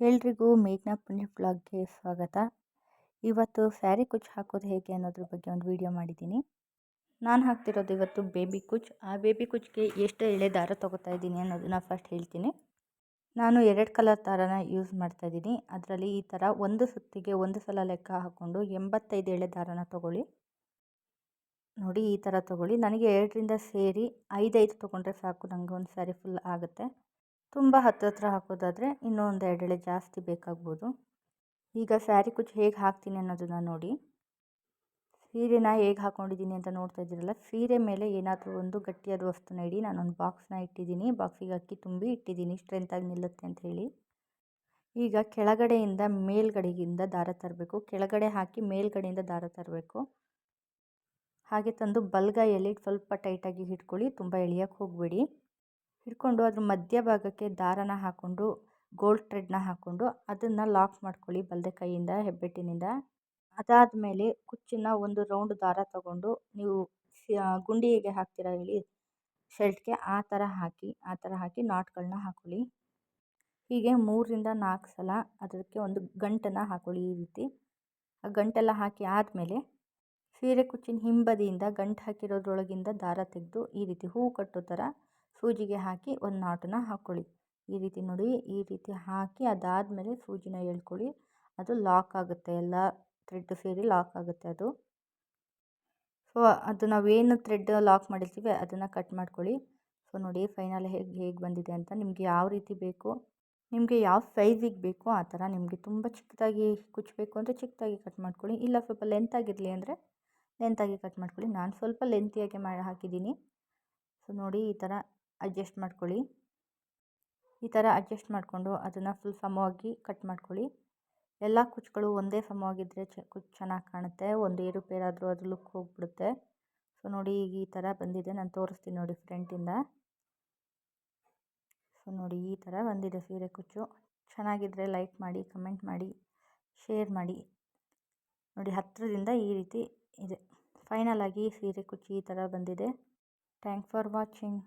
ಎಲ್ರಿಗೂ ಮೇಘ್ನಾ ಪುಣ್ಯ ಬ್ಲಾಗ್ಗೆ ಸ್ವಾಗತ. ಇವತ್ತು ಸ್ಯಾರಿ ಕುಚ್ಚು ಹಾಕೋದು ಹೇಗೆ ಅನ್ನೋದ್ರ ಬಗ್ಗೆ ಒಂದು ವಿಡಿಯೋ ಮಾಡಿದ್ದೀನಿ. ನಾನು ಹಾಕ್ತಿರೋದು ಇವತ್ತು ಬೇಬಿ ಕುಚ್ಚು. ಆ ಬೇಬಿ ಕುಚ್ಚಿಗೆ ಎಷ್ಟು ಎಳೆ ದಾರ ತೊಗೋತಾ ಇದ್ದೀನಿ ಅನ್ನೋದನ್ನ ಫಸ್ಟ್ ಹೇಳ್ತೀನಿ. ನಾನು 2 ಕಲರ್ ದಾರನ ಯೂಸ್ ಮಾಡ್ತಾ ಇದ್ದೀನಿ. ಅದರಲ್ಲಿ ಈ ಥರ ಒಂದು ಸುತ್ತಿಗೆ ಒಂದು ಸಲ ಲೆಕ್ಕ ಹಾಕ್ಕೊಂಡು 85 ಎಳೆ ದಾರನ ತೊಗೊಳ್ಳಿ. ನೋಡಿ ಈ ಥರ ತೊಗೊಳ್ಳಿ. ನನಗೆ 2ರಿಂದ ಸೇರಿ 5 ತೊಗೊಂಡ್ರೆ ಸಾಕು, ನನಗೆ ಒಂದು ಸ್ಯಾರಿ ಫುಲ್ ಆಗುತ್ತೆ. ತುಂಬ ಹತ್ತಿರ ಹಾಕೋದಾದರೆ ಇನ್ನೂ ಒಂದು 2 ಎಳೆ ಜಾಸ್ತಿ ಬೇಕಾಗ್ಬೋದು. ಈಗ ಸ್ಯಾರಿ ಕುಚ್ಚು ಹೇಗೆ ಹಾಕ್ತೀನಿ ಅನ್ನೋದನ್ನು ನೋಡಿ. ಸೀರೆನ ಹೇಗೆ ಹಾಕ್ಕೊಂಡಿದ್ದೀನಿ ಅಂತ ನೋಡ್ತಾ ಇದ್ದೀರಲ್ಲ, ಸೀರೆ ಮೇಲೆ ಏನಾದರೂ ಒಂದು ಗಟ್ಟಿಯಾದ ವಸ್ತುನ ಇಡಿ. ನಾನೊಂದು ಬಾಕ್ಸ್ನ ಇಟ್ಟಿದ್ದೀನಿ, ಬಾಕ್ಸಿಗೆ ಅಕ್ಕಿ ತುಂಬಿ ಇಟ್ಟಿದ್ದೀನಿ ಸ್ಟ್ರೆಂತಾಗಿ ನಿಲ್ಲುತ್ತೆ ಅಂತ ಹೇಳಿ. ಈಗ ಕೆಳಗಡೆಯಿಂದ ಮೇಲ್ಗಡೆಯಿಂದ ದಾರ ತರಬೇಕು. ಕೆಳಗಡೆ ಹಾಕಿ ಮೇಲ್ಗಡೆಯಿಂದ ದಾರ ತರಬೇಕು. ಹಾಗೆ ತಂದು ಬಲಗೈಯಲ್ಲಿ ಸ್ವಲ್ಪ ಟೈಟಾಗಿ ಹಿಡ್ಕೊಳ್ಳಿ, ತುಂಬ ಎಳೆಯೋಕ್ಕೆ ಹೋಗಬೇಡಿ. ಹಿಡ್ಕೊಂಡು ಅದ್ರ ಮಧ್ಯಭಾಗಕ್ಕೆ ದಾರನ ಹಾಕ್ಕೊಂಡು ಗೋಲ್ಡ್ ಥ್ರೆಡ್ನ ಹಾಕ್ಕೊಂಡು ಅದನ್ನು ಲಾಕ್ ಮಾಡ್ಕೊಳ್ಳಿ ಬಲದೆ ಕೈಯಿಂದ, ಹೆಬ್ಬೆಟ್ಟಿನಿಂದ. ಅದಾದಮೇಲೆ ಕುಚ್ಚನ್ನು ಒಂದು ರೌಂಡ್ ದಾರ ತಗೊಂಡು ನೀವು ಗುಂಡಿ ಹೇಗೆ ಹಾಕ್ತೀರಾ ಹೇಳಿ ಶರ್ಟ್ಗೆ, ಆ ಥರ ಹಾಕಿ ನಾಟ್ಗಳನ್ನ ಹಾಕ್ಕೊಳ್ಳಿ. ಹೀಗೆ 3ರಿಂದ 4 ಸಲ ಅದಕ್ಕೆ ಒಂದು ಗಂಟನ್ನು ಹಾಕ್ಕೊಳ್ಳಿ. ಈ ರೀತಿ ಆ ಗಂಟೆಲ್ಲ ಹಾಕಿ ಆದಮೇಲೆ ಸೀರೆ ಕುಚ್ಚಿನ ಹಿಂಬದಿಯಿಂದ ಗಂಟು ಹಾಕಿರೋದ್ರೊಳಗಿಂದ ದಾರ ತೆಗೆದು ಈ ರೀತಿ ಹೂವು ಕಟ್ಟೋ ಥರ ಸೂಜಿಗೆ ಹಾಕಿ ಒಂದು ನಾಟನ್ನ ಹಾಕ್ಕೊಳ್ಳಿ. ಈ ರೀತಿ ನೋಡಿ, ಈ ರೀತಿ ಹಾಕಿ ಅದಾದಮೇಲೆ ಸೂಜಿನ ಎಳ್ಕೊಳ್ಳಿ. ಅದು ಲಾಕ್ ಆಗುತ್ತೆ, ಎಲ್ಲ ಥ್ರೆಡ್ ಸೇರಿ ಲಾಕ್ ಆಗುತ್ತೆ ಅದು. ಸೊ ಅದು ನಾವೇನು ಥ್ರೆಡ್ ಲಾಕ್ ಮಾಡಿರ್ತೀವಿ ಅದನ್ನು ಕಟ್ ಮಾಡ್ಕೊಳ್ಳಿ. ಸೊ ನೋಡಿ ಫೈನಲ್ ಹೇಗೆ ಬಂದಿದೆ ಅಂತ. ನಿಮಗೆ ಯಾವ ರೀತಿ ಬೇಕು, ನಿಮಗೆ ಯಾವ ಸೈಜಿಗೆ ಬೇಕು ಆ ಥರ. ನಿಮಗೆ ತುಂಬ ಚಿಕ್ಕದಾಗಿ ಕುಚ್ಚಬೇಕು ಅಂದರೆ ಚಿಕ್ಕದಾಗಿ ಕಟ್ ಮಾಡ್ಕೊಳ್ಳಿ, ಇಲ್ಲ ಸ್ವಲ್ಪ ಲೆಂತಾಗಿರಲಿ ಅಂದರೆ ಲೆಂತಾಗಿ ಕಟ್ ಮಾಡ್ಕೊಳ್ಳಿ. ನಾನು ಸ್ವಲ್ಪ ಲೆಂತಿಯಾಗಿ ಹಾಕಿದ್ದೀನಿ. ಸೊ ನೋಡಿ ಈ ಥರ ಅಡ್ಜಸ್ಟ್ ಮಾಡ್ಕೊಳ್ಳಿ. ಈ ಥರ ಅಡ್ಜಸ್ಟ್ ಮಾಡಿಕೊಂಡು ಅದನ್ನು ಫುಲ್ ಸಮವಾಗಿ ಕಟ್ ಮಾಡ್ಕೊಳ್ಳಿ. ಎಲ್ಲ ಕುಚ್ಚುಗಳು ಒಂದೇ ಸಮವಾಗಿದ್ದರೆ ಕುಚ್ಚು ಚೆನ್ನಾಗಿ ಕಾಣುತ್ತೆ. ಒಂದು ಏರುಪೇರಾದರೂ ಅದು ಲುಕ್ ಹೋಗ್ಬಿಡುತ್ತೆ. ಸೊ ನೋಡಿ ಈಗ ಈ ಥರ ಬಂದಿದೆ. ನಾನು ತೋರಿಸ್ತೀನಿ ನೋಡಿ ಫ್ರಂಟಿಂದ. ಸೊ ನೋಡಿ ಈ ಥರ ಬಂದಿದೆ ಸೀರೆ ಕುಚ್ಚು. ಚೆನ್ನಾಗಿದ್ದರೆ ಲೈಕ್ ಮಾಡಿ, ಕಮೆಂಟ್ ಮಾಡಿ, ಶೇರ್ ಮಾಡಿ. ನೋಡಿ ಹತ್ತಿರದಿಂದ ಈ ರೀತಿ ಇದೆ. ಫೈನಲ್ ಆಗಿ ಸೀರೆ ಕುಚ್ಚು ಈ ಥರ ಬಂದಿದೆ. Thanks for watching.